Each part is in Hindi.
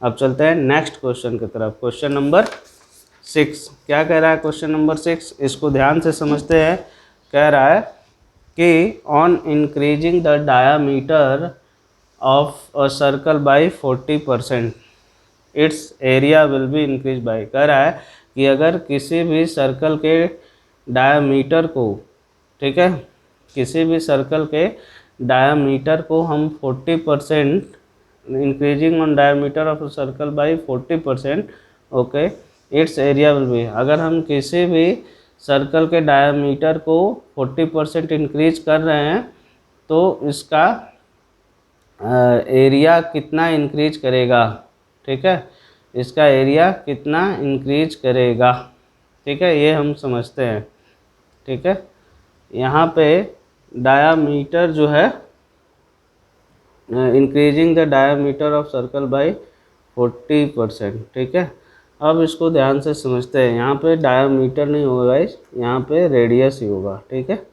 अब चलते हैं नेक्स्ट क्वेश्चन की तरफ। क्वेश्चन नंबर 6 क्या कह रहा है? क्वेश्चन नंबर 6 इसको ध्यान से समझते हैं। कह रहा है कि on increasing the diameter of a circle by 40% it's area will be increase by. कह रहा है कि अगर किसी भी सर्कल के डायामीटर को, ठीक है, किसी भी सर्कल के डायामीटर को हम 40% increasing on diameter of circle by 40%, okay, it's area will be. अगर हम किसी भी सर्कल के डायामीटर को 40% इंक्रीज कर रहे हैं तो इसका एरिया कितना इंक्रीज करेगा, ठीक है, इसका एरिया कितना इंक्रीज करेगा, ठीक है, ये हम समझते हैं। ठीक है, यहाँ पे डायामीटर जो है, increasing the diameter of circle by 40%, ठीक है। अब इसको ध्यान से समझते हैं। यहाँ पे डायामीटर नहीं होगा गाइस, यहाँ पे रेडियस ही होगा, ठीक है।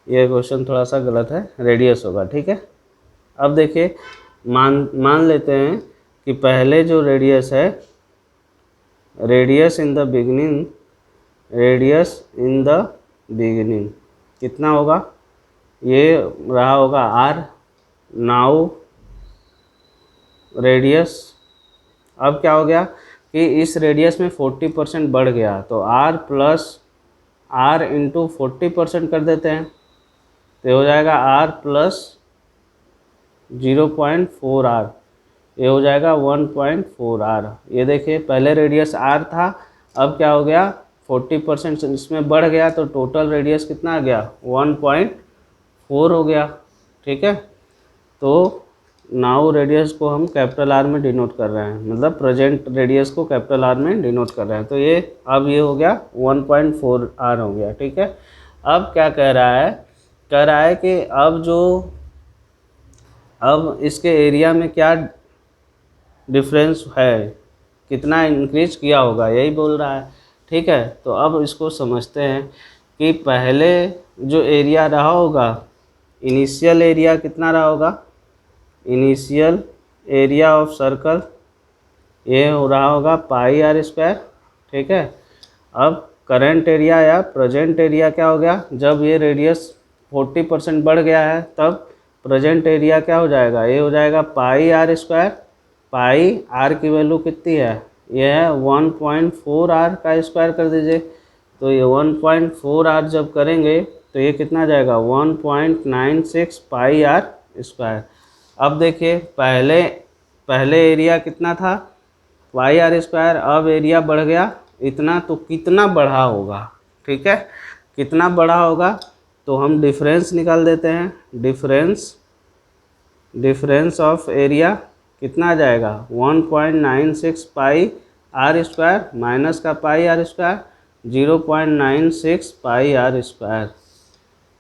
ये क्वेश्चन थोड़ा सा गलत है, रेडियस होगा, ठीक है। अब देखिए, मान लेते हैं कि पहले जो रेडियस है, radius in the beginning, radius in the beginning कितना होगा? ये रहा होगा आर। नाउ रेडियस, अब क्या हो गया कि इस रेडियस में 40% बढ़ गया, तो आर प्लस आर इंटू 40% कर देते हैं, तो हो जाएगा आर प्लस 0.4 आर, ये हो जाएगा 1.4 आर। ये देखिए, पहले रेडियस आर था, अब क्या हो गया, 40% इसमें बढ़ गया, तो टोटल रेडियस कितना आ गया, 1.4 हो गया, ठीक है। तो नाउ रेडियस को हम कैपिटल आर में डिनोट कर रहे हैं, मतलब प्रेजेंट रेडियस को कैपिटल आर में डिनोट कर रहे हैं, तो ये अब ये हो गया 1.4 आर हो गया, ठीक है। अब क्या कह रहा है? कह रहा है कि अब इसके एरिया में क्या डिफरेंस है, कितना इंक्रीज किया होगा, यही बोल रहा है, ठीक है। तो अब इसको समझते हैं कि पहले जो एरिया रहा होगा, इनिशियल एरिया कितना रहा होगा, इनिशियल एरिया ऑफ सर्कल ये हो रहा होगा पाई आर स्क्वायर, ठीक है। अब करंट एरिया या प्रेजेंट एरिया क्या हो गया, जब ये रेडियस 40% बढ़ गया है, तब प्रेजेंट एरिया क्या हो जाएगा, ये हो जाएगा पाई आर स्क्वायर। पाई आर की वैल्यू कितनी है, ये है 1.4 आर का स्क्वायर कर दीजिए, तो ये 1.4 आर जब करेंगे तो ये कितना जाएगा, 1.96 पाई आर स्क्वायर। अब देखिए, पहले एरिया कितना था, पाई आर स्क्वायर, अब एरिया बढ़ गया इतना, तो कितना बढ़ा होगा, ठीक है, कितना बढ़ा होगा, तो हम डिफरेंस निकाल देते हैं। डिफरेंस ऑफ एरिया कितना आ जाएगा, 1.96 पाई आर स्क्वायर माइनस का pi R square, 0.96 pi R square,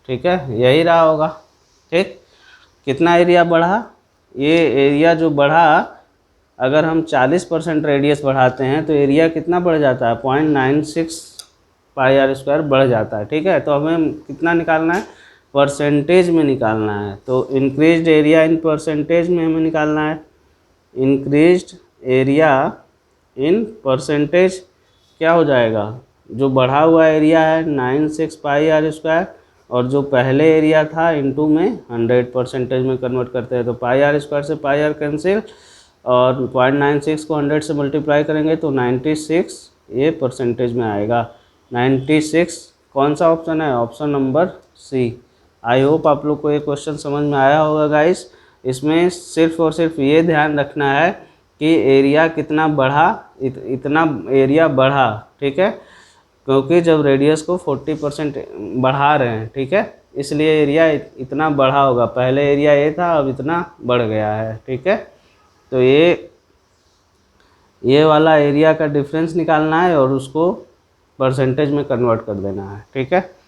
ठीक है, यही रहा होगा, ठीक। कितना एरिया बढ़ा, ये एरिया जो बढ़ा, अगर हम 40% रेडियस बढ़ाते हैं तो एरिया कितना बढ़ जाता है, 0.96 पाई आर स्क्वायर बढ़ जाता है, ठीक है। तो हमें कितना निकालना है, परसेंटेज में निकालना है, तो इंक्रीज्ड एरिया इन परसेंटेज में हमें निकालना है। इंक्रीज्ड एरिया इन परसेंटेज क्या हो जाएगा, जो बढ़ा हुआ एरिया है 96 पाई आर स्क्वायर, और जो पहले एरिया था इनटू में 100% में कन्वर्ट करते हैं, तो पाई आर स्क्वायर से पाई आर कैंसिल, और 0.96 को 100 से मल्टीप्लाई करेंगे तो 96 ये परसेंटेज में आएगा। 96 कौन सा ऑप्शन है, option number C. I hope आप लोग को ये क्वेश्चन समझ में आया होगा गाइस। इसमें सिर्फ और सिर्फ ये ध्यान रखना है कि एरिया कितना बढ़ा, इतना एरिया बढ़ा, ठीक है, क्योंकि जब रेडियस को 40% बढ़ा रहे हैं, ठीक है, इसलिए एरिया इतना बढ़ा होगा। पहले एरिया ये था, अब इतना बढ़ गया है, ठीक है। तो ये वाला एरिया का डिफरेंस निकालना है और उसको परसेंटेज में कन्वर्ट कर देना है, ठीक है।